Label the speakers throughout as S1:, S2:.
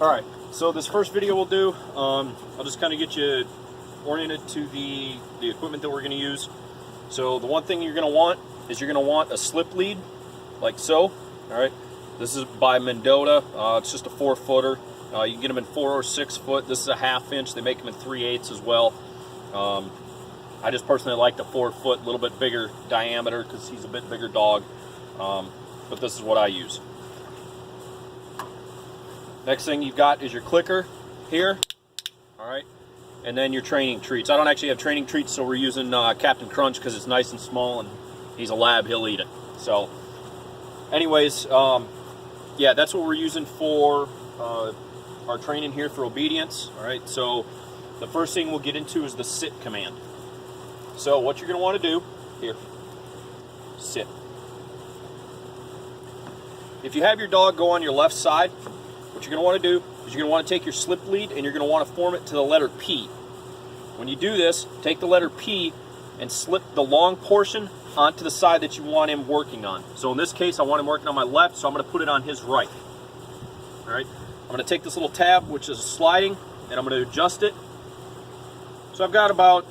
S1: Alright, so this first video we'll do, I'll just kind of get you oriented to the equipment that we're going to use. So the one thing you're going to want is you're going to want a slip lead, like so. Alright, this is by Mendota. It's just a 4-footer. You can get them in 4 or 6 foot. This is a 1/2 inch. They make them in 3/8 as well. I just personally like the 4 foot, a little bit bigger diameter because he's a bit bigger dog. But this is what I use. Next thing you've got is your clicker here, all right, and then your training treats. I don't actually have training treats, so we're using Captain Crunch because it's nice and small, and he's a lab, he'll eat it. So, anyways, yeah, that's what we're using for our training here for obedience. All right, so the first thing we'll get into is the sit command. So what you're going to want to do here, sit. If you have your dog go on your left side, what you're going to want to do is you're going to want to take your slip lead and you're going to want to form it to the letter P. When you do this, take the letter P and slip the long portion onto the side that you want him working on. So in this case, I want him working on my left, so I'm going to put it on his right. All right, I'm going to take this little tab, which is sliding, and I'm going to adjust it. So I've got about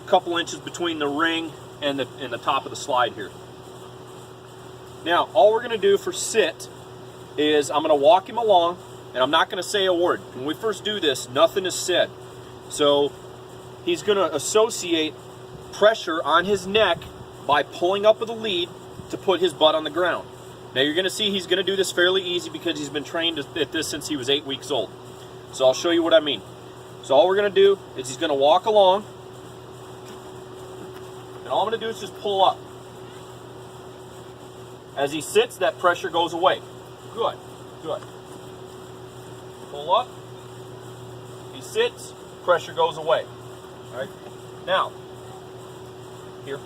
S1: a couple inches between the ring and the top of the slide here. Now, all we're going to do for sit is I'm going to walk him along, and I'm not going to say a word. When we first do this, nothing is said. So he's going to associate pressure on his neck by pulling up with the lead to put his butt on the ground. Now you're going to see he's going to do this fairly easy because he's been trained at this since he was 8 weeks old. So I'll show you what I mean. So all we're going to do is he's going to walk along, and all I'm going to do is just pull up. As he sits, that pressure goes away. Good, good. Pull up. He sits, pressure goes away. All right. Now, here.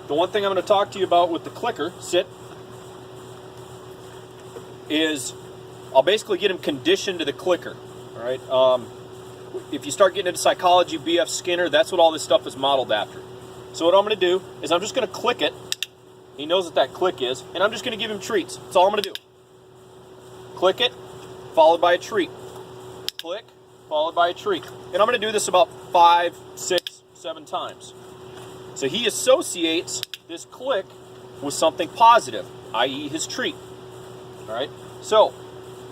S1: The one thing I'm going to talk to you about with the clicker, sit, is I'll basically get him conditioned to the clicker. All right. If you start getting into psychology, B.F. Skinner, that's what all this stuff is modeled after. So what I'm going to do is I'm just going to click it. He knows what that click is, and I'm just going to give him treats. That's all I'm going to do. Click it, followed by a treat. Click, followed by a treat. And I'm going to do this about 5, 6, 7 times. So he associates this click with something positive, i.e. his treat. All right. So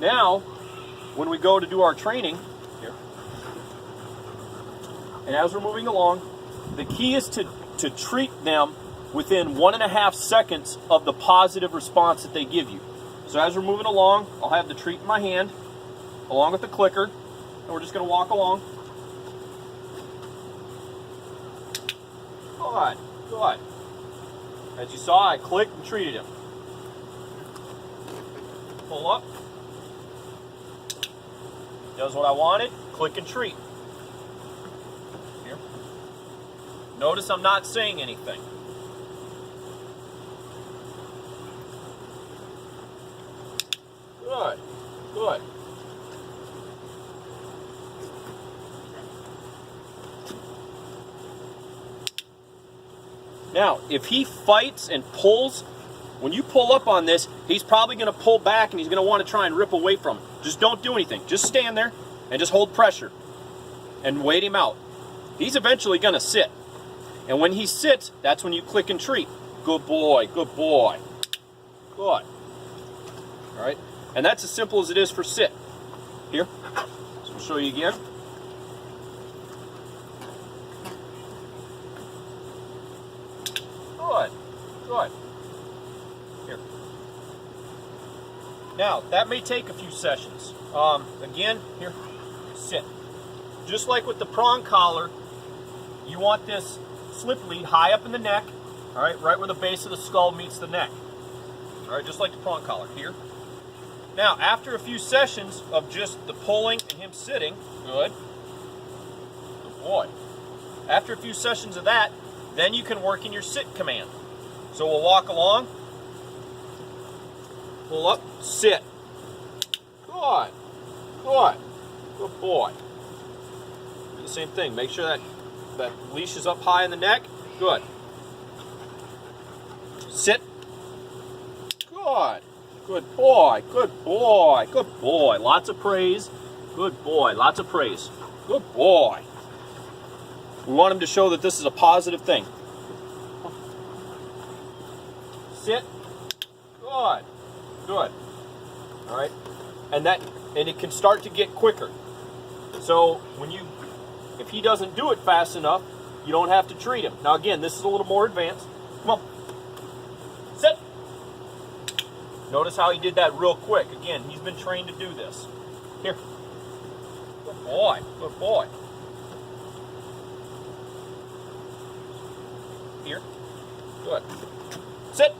S1: now, when we go to do our training, here, and as we're moving along, the key is to treat them within 1.5 seconds of the positive response that they give you. So as we're moving along, I'll have the treat in my hand, along with the clicker, and we're just going to walk along. Good, good. As you saw, I clicked and treated him. Pull up. Does what I wanted, click and treat. Here. Notice I'm not saying anything. Good, good. Now, if he fights and pulls, when you pull up on this, he's probably going to pull back and he's going to want to try and rip away from it. Just don't do anything. Just stand there and just hold pressure and wait him out. He's eventually going to sit. And when he sits, that's when you click and treat. Good boy, good boy. Good. All right. And that's as simple as it is for sit. Here, so I'll show you again. Good, good. Here. Now, that may take a few sessions. Again, here, sit. Just like with the prong collar, you want this slip lead high up in the neck, all right where the base of the skull meets the neck. All right, just like the prong collar. Here. Now, after a few sessions of just the pulling and him sitting, good boy. After a few sessions of that, then you can work in your sit command. So we'll walk along, pull up, sit. Good, good, good boy. Do the same thing. Make sure that leash is up high in the neck. Good. Sit. Good. Good boy, good boy, good boy. Lots of praise. Good boy, lots of praise. Good boy. We want him to show that this is a positive thing. Sit. Good. Good. All right. And it can start to get quicker. So if he doesn't do it fast enough, you don't have to treat him. Now again, this is a little more advanced. Come on. Sit. Notice how he did that real quick. Again, he's been trained to do this. Here. Good boy. Good boy. Here. Good. Sit.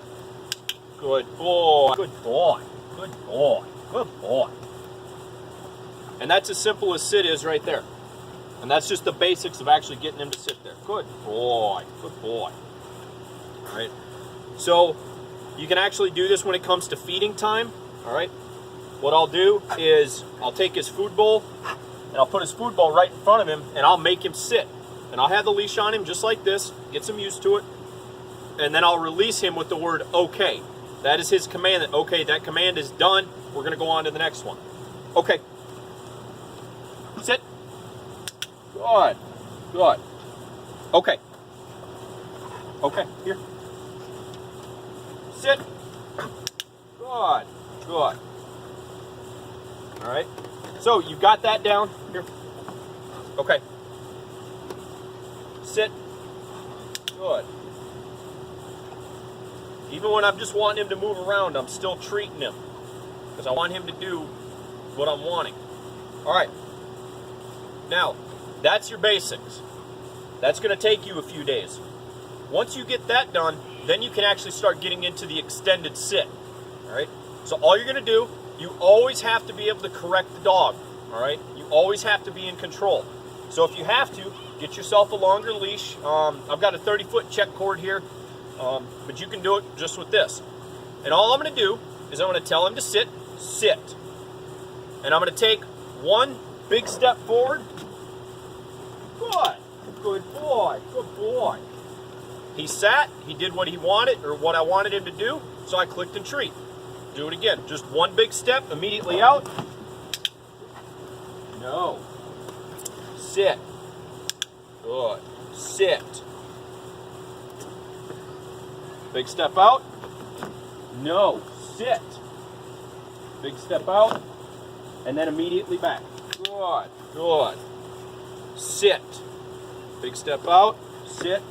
S1: Good boy. Good boy. Good boy. Good boy. And that's as simple as sit is right there. And that's just the basics of actually getting him to sit there. Good boy. Good boy. All right. So you can actually do this when it comes to feeding time. All right. What I'll do is I'll take his food bowl and I'll put his food bowl right in front of him and I'll make him sit. And I'll have the leash on him just like this. Gets him used to it. And then I'll release him with the word okay. That is his command. That okay, that command is done. We're going to go on to the next one. Okay. Sit. Good. Good. Okay. Okay, here. Sit. Good. Good. All right. So you got that down. Here. Okay. Sit. Good. Even when I'm just wanting him to move around, I'm still treating him. Because I want him to do what I'm wanting. All right. Now, that's your basics. That's going to take you a few days. Once you get that done, then you can actually start getting into the extended sit. All right. So all you're going to do, you always have to be able to correct the dog. All right. You always have to be in control. So if you have to, get yourself a longer leash. I've got a 30-foot check cord here. But you can do it just with this. And all I'm going to do is I'm going to tell him to sit, sit. And I'm going to take one big step forward. Good. Good boy. Good boy. He sat. He did what he wanted or what I wanted him to do. So I clicked and treat. Do it again. Just one big step, immediately out. No. Sit. Good. Sit. Big step out. No. Sit. Big step out. And then immediately back. Good. Good. Sit. Big step out. Sit.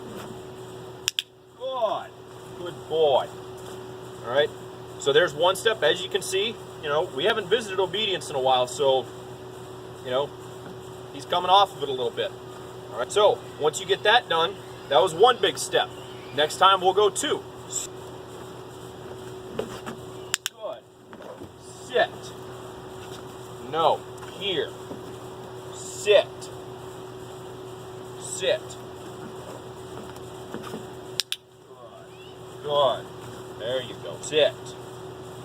S1: Good. Good boy. All right. So there's one step. As you can see, we haven't visited obedience in a while, so, he's coming off of it a little bit. All right. So once you get that done, that was one big step. Next time we'll go two. Good. Sit. No. Here. Sit. Sit. Good. Good. There you go. Sit.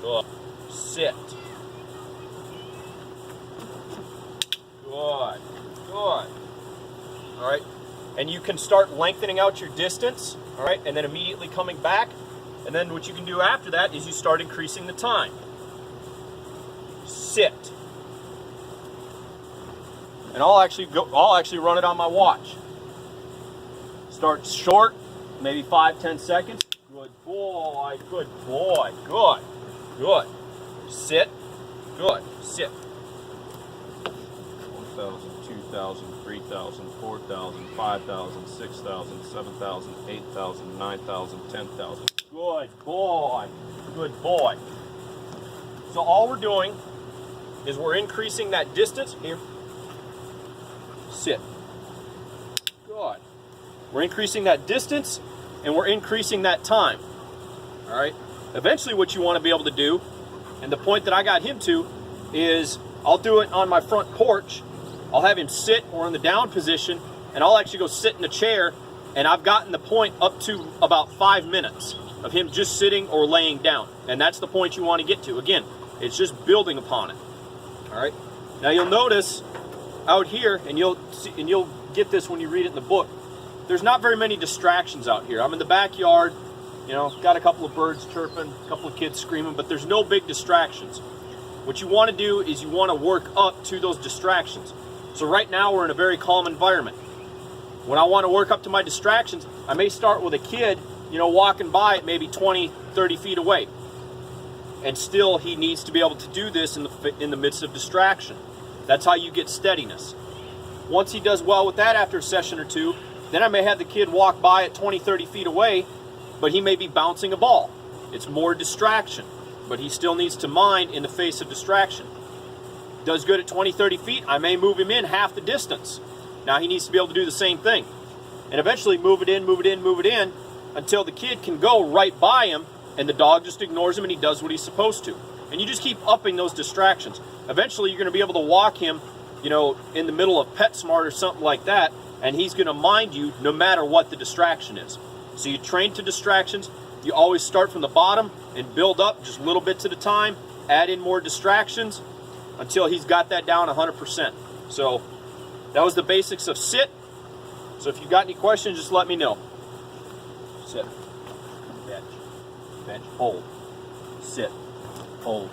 S1: Good. Sit. Good. Good. All right. And you can start lengthening out your distance, all right, and then immediately coming back. And then what you can do after that is you start increasing the time. Sit. And I'll actually run it on my watch. Start short, maybe 5-10 seconds. Good boy, good boy, good, good. Sit, good, sit. 1,000, 2,000, 3,000, 4,000, 5,000, 6,000, 7,000, 8,000, 9,000, 10,000. Good boy, good boy. So all we're doing is we're increasing that distance. Here, sit. Good. We're increasing that distance and we're increasing that time. All right. Eventually what you want to be able to do, and the point that I got him to, is I'll do it on my front porch. I'll have him sit or in the down position, and I'll actually go sit in a chair, and I've gotten the point up to about 5 minutes of him just sitting or laying down. And that's the point you want to get to. Again, it's just building upon it. All right. Now you'll notice out here, and you'll get this when you read it in the book, there's not very many distractions out here. I'm in the backyard. You know, got a couple of birds chirping, a couple of kids screaming, but there's no big distractions. What you want to do is you want to work up to those distractions. So right now we're in a very calm environment. When I want to work up to my distractions, I may start with a kid, you know, walking by at maybe 20, 30 feet away. And still he needs to be able to do this in the midst of distraction. That's how you get steadiness. Once he does well with that after a session or two, then I may have the kid walk by at 20, 30 feet away, but he may be bouncing a ball. It's more distraction, but he still needs to mind in the face of distraction. Does good at 20, 30 feet, I may move him in half the distance. Now he needs to be able to do the same thing. And eventually move it in, move it in, move it in, until the kid can go right by him, and the dog just ignores him and he does what he's supposed to. And you just keep upping those distractions. Eventually you're going to be able to walk him, you know, in the middle of PetSmart or something like that, and he's going to mind you no matter what the distraction is. So you train to distractions. You always start from the bottom and build up just little bits at a time, add in more distractions until he's got that down 100%. So that was the basics of sit. So if you've got any questions, just let me know. Sit, bench, bench, hold, sit, hold,